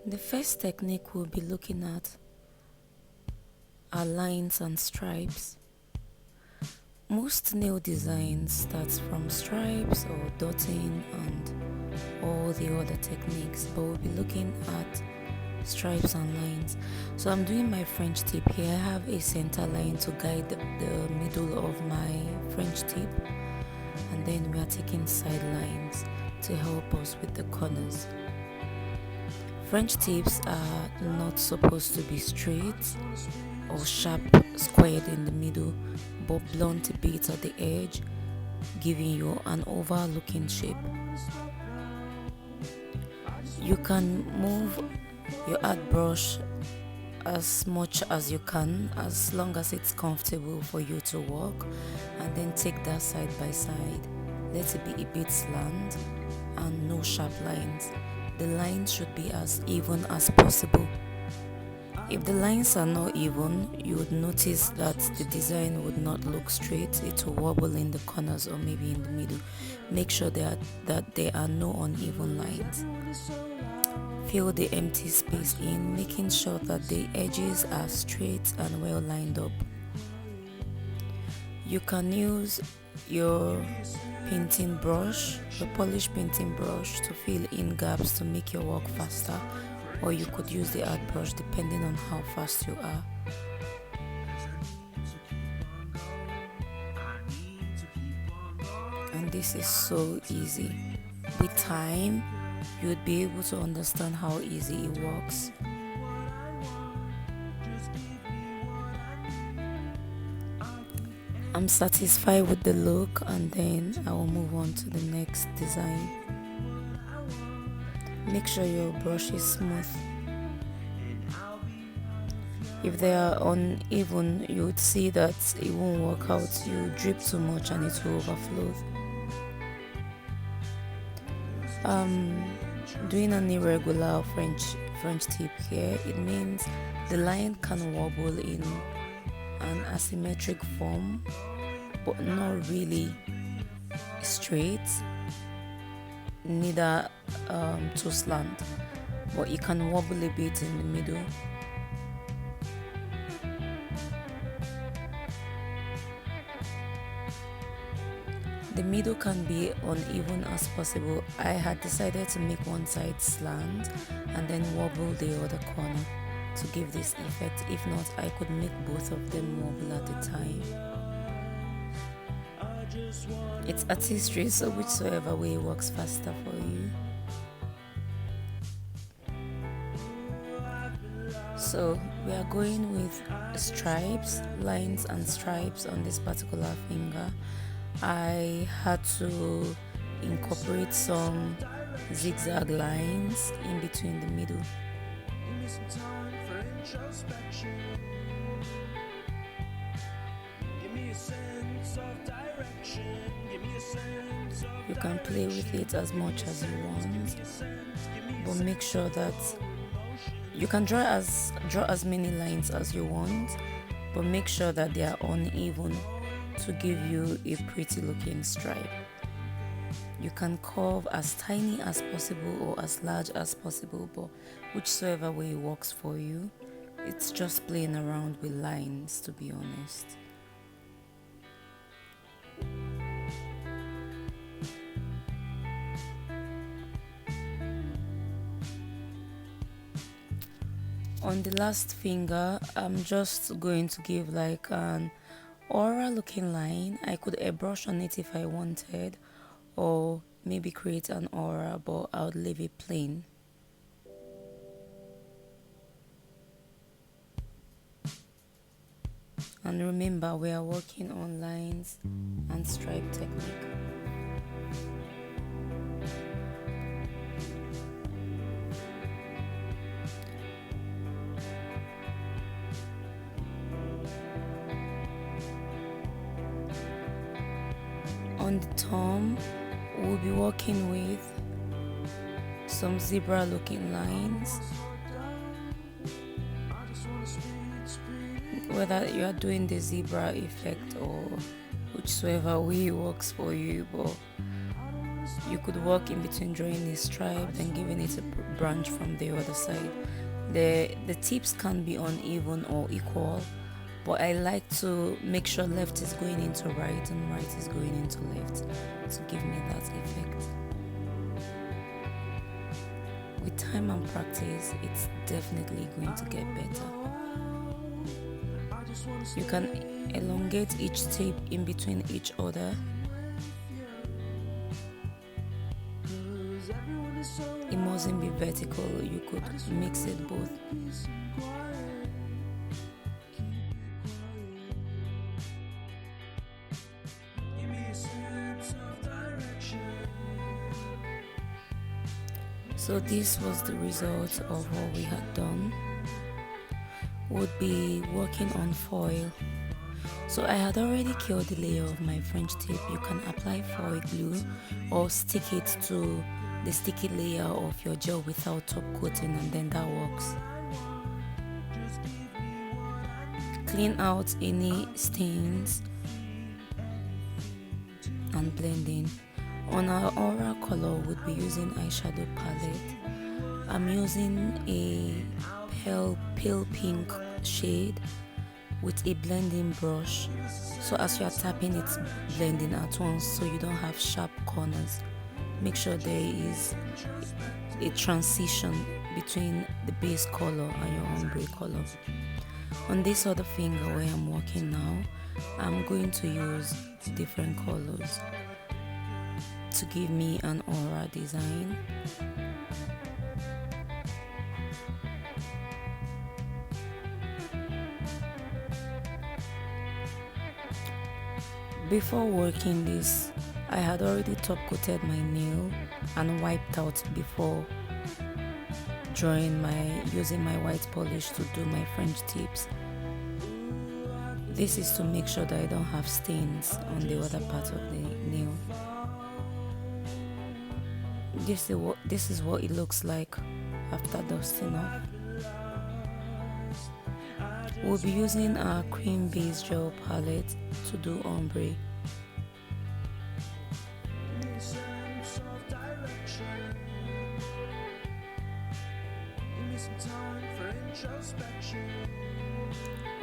The first technique we'll be looking at are lines and stripes. Most nail designs start from stripes or dotting and all the other techniques, but we'll be looking at stripes and lines. So I'm doing my French tip here. I have a center line to guide the middle of my French tip, and then we are taking side lines to help us with the corners. French tips are not supposed to be straight or sharp squared in the middle, but blunt a bit at the edge, giving you an oval looking shape. You can move your art brush as much as you can, as long as it's comfortable for you to work, and then take that side by side. Let it be a bit slant and no sharp lines. The lines should be as even as possible. If the lines are not even, you would notice that the design would not look straight. It will wobble in the corners or maybe in the middle. Make sure that there are no uneven lines. Fill the empty space in, making sure that the edges are straight and well lined up. You can use your painting brush, the polish painting brush, to fill in gaps to make your work faster, or you could use the art brush depending on how fast you are. And this is so easy. With time, you would be able to understand how easy it works. I'm satisfied with the look, and then I will move on to the next design. Make sure your brush is smooth. If they are uneven, you would see that it won't work out. You drip too much and it will overflow. Doing an irregular French tip here, it means the line can wobble in an asymmetric form, but not really straight, neither too slant, but it can wobble a bit in the middle. The middle can be uneven as possible. I had decided to make one side slant and then wobble the other corner to give this effect. If not, I could make both of them wobble at a time. It's artistry, so whichever way works faster for you. So we are going with stripes, lines and stripes on this particular finger. I had to incorporate some zigzag lines in between the middle. You can play with it as much as you want, but make sure that you can draw as many lines as you want, but make sure that they are uneven to give you a pretty looking stripe. You can curve as tiny as possible or as large as possible, but whichever way works for you. It's just playing around with lines, to be honest. On the last finger, I'm just going to give like an aura looking line. I could airbrush on it if I wanted, or maybe create an aura, but I would leave it plain. And remember, we are working on lines and stripe technique. On the thumb, we'll be working with some zebra looking lines. Whether you are doing the zebra effect or whichever way works for you, but You could work in between drawing a stripe then giving it a branch from the other side. The tips can be uneven or equal, but I like to make sure left is going into right and right is going into left to give me that effect. With time and practice, it's definitely going to get better. You can elongate each tape in between each other. It mustn't be vertical, you could mix it both. So this was the result of what we had done. Would be working on foil. So I had already cured the layer of my French tip. You can apply foil glue or stick it to the sticky layer of your gel without top coating, and then that works. Clean out any stains and blending. On our aura color, would be using eyeshadow palette. I'm using a pale pink shade with a blending brush. So as you are tapping, it's blending at once, so you don't have sharp corners. Make sure there is a transition between the base color and your ombre color. On this other finger where I'm working now, I'm going to use different colors to give me an aura design. Before working this, I had already top coated my nail and wiped out before using my white polish to do my French tips. This is to make sure that I don't have stains on the other part of the nail. This is what it looks like after dusting off. We'll be using our cream base gel palette to do ombre.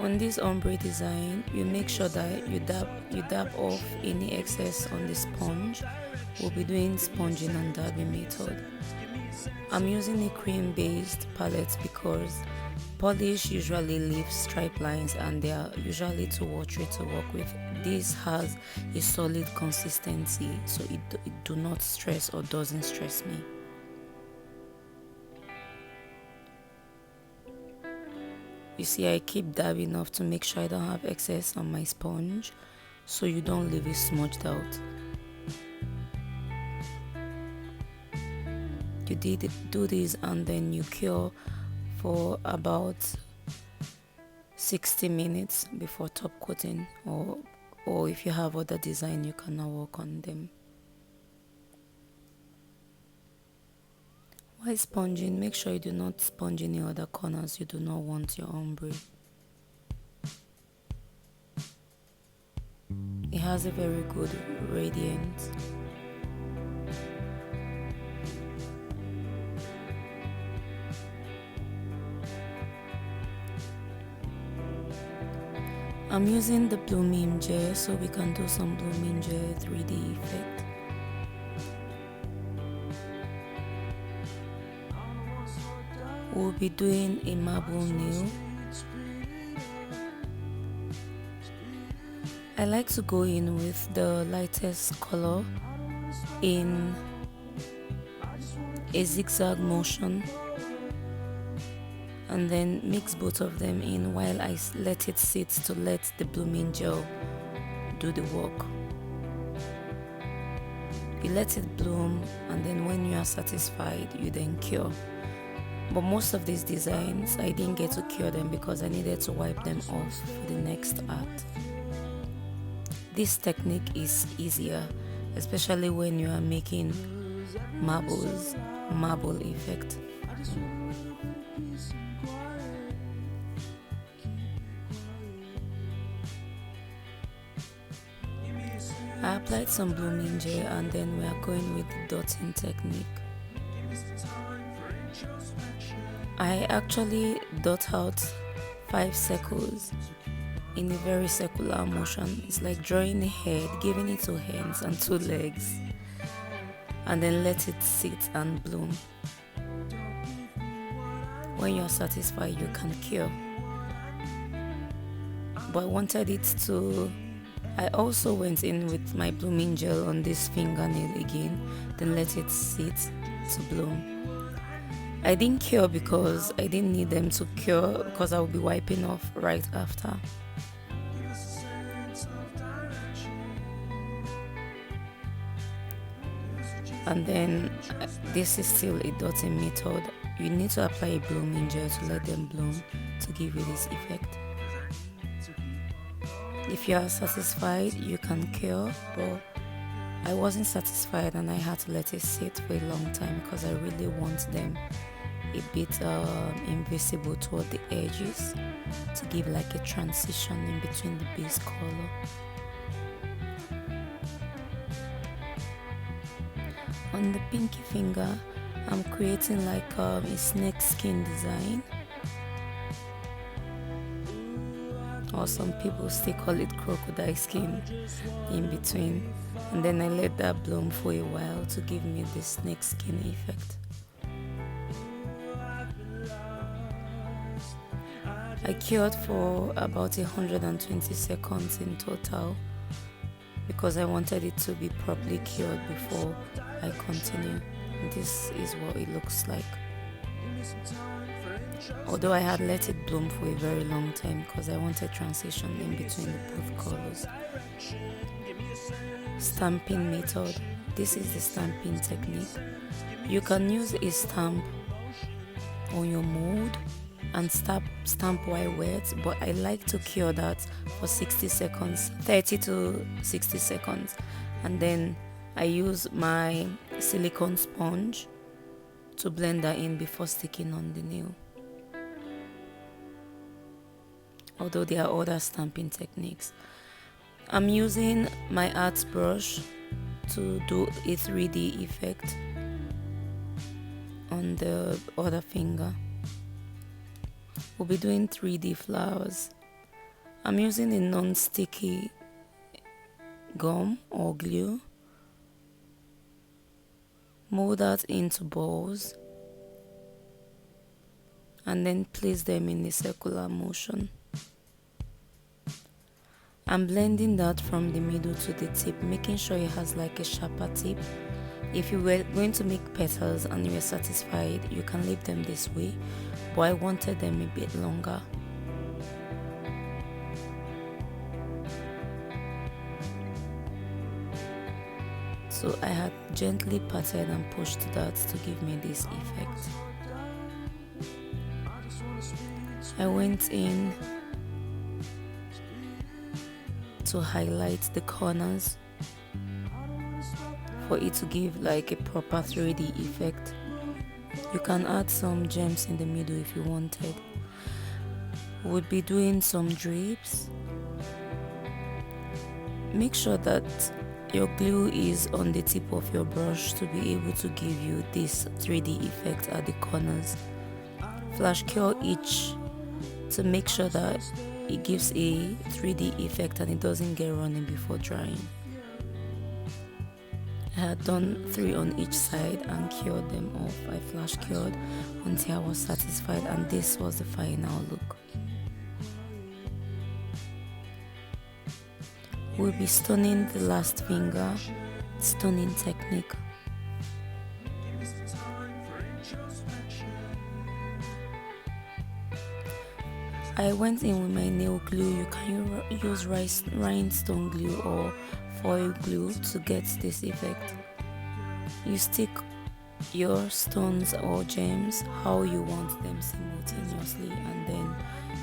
On this ombre design, you make sure that you dab off any excess on the sponge. We'll be doing sponging and dabbing method. I'm using a cream based palette because polish usually leaves stripe lines and they are usually too watery to work with. This has a solid consistency, so it do not stress or doesn't stress me. You see, I keep dabbing off to make sure I don't have excess on my sponge, so you don't leave it smudged out. You do this and then you cure for about 60 minutes before top coating, or if you have other design, you can now work on them. While sponging, make sure you do not sponge any other corners. You do not want your ombre. It has a very good radiance. I'm using the blooming gel so we can do some blooming gel 3D effect. We'll be doing a marble nail. I like to go in with the lightest color in a zigzag motion and then mix both of them in while I let it sit to let the blooming gel do the work. You let it bloom, and then when you are satisfied, you then cure. But most of these designs, I didn't get to cure them because I needed to wipe them off for the next art. This technique is easier, especially when you are making marble effect. I applied some blooming gel and then we are going with the dotting technique. I actually dot out 5 circles in a very circular motion. It's like drawing a head, giving it 2 hands and 2 legs, and then let it sit and bloom. When you're satisfied, you can cure. But I wanted it to... I also went in with my blooming gel on this fingernail again, then let it sit to bloom. I didn't cure because I didn't need them to cure because I will be wiping off right after. And then this is still a dotting method. You need to apply a blooming gel to let them bloom to give you this effect. If you are satisfied, you can cure, but I wasn't satisfied and I had to let it sit for a long time because I really want them a bit invisible toward the edges to give like a transition in between the base color. On the pinky finger, I'm creating like a snake skin design, or some people still call it crocodile skin in between, and then I let that bloom for a while to give me the snake skin effect. I cured for about 120 seconds in total because I wanted it to be properly cured before I continue. This is what it looks like. Although I had let it bloom for a very long time because I wanted transition in between the both colors. Stamping method. This is the stamping technique. You can use a stamp on your mold and stamp while wet, but I like to cure that for 60 seconds, 30 to 60 seconds, and then I use my silicone sponge to blend that in before sticking on the nail. Although there are other stamping techniques. I'm using my art brush to do a 3D effect on the other finger. We'll be doing 3D flowers. I'm using a non-sticky gum or glue. Mold that into balls and then place them in a circular motion. I'm blending that from the middle to the tip, making sure it has like a sharper tip. If you were going to make petals and you were satisfied, you can leave them this way, but I wanted them a bit longer. So I had gently patted and pushed that to give me this effect. I went in to highlight the corners for it to give like a proper 3D effect. You can add some gems in the middle if you wanted. We'll be doing some drips. Make sure that your glue is on the tip of your brush to be able to give you this 3D effect at the corners. Flash cure each to make sure that it gives a 3D effect and it doesn't get running before drying. I had done 3 on each side and cured them off. I flash cured until I was satisfied, and this was the final look. We'll be stoning the last finger, stoning technique. I went in with my nail glue. You can use rhinestone glue or foil glue to get this effect. You stick your stones or gems how you want them simultaneously, and then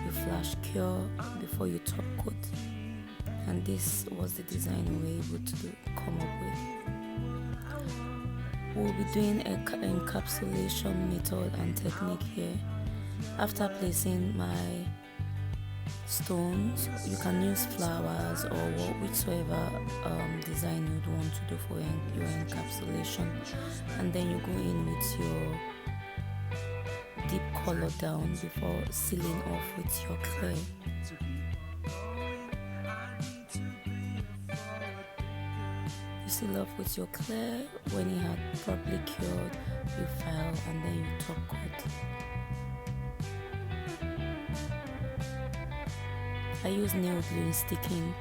you flash cure before you top coat. And this was the design we were able to come up with. We'll be doing an encapsulation method and technique here. After placing my stones. You can use flowers or whichsoever design you'd want to do for your encapsulation, and then you go in with your deep color down before sealing off with your clear. You seal off with your clear. When it had properly cured, you file and then you top coat. I use nail glue in sticking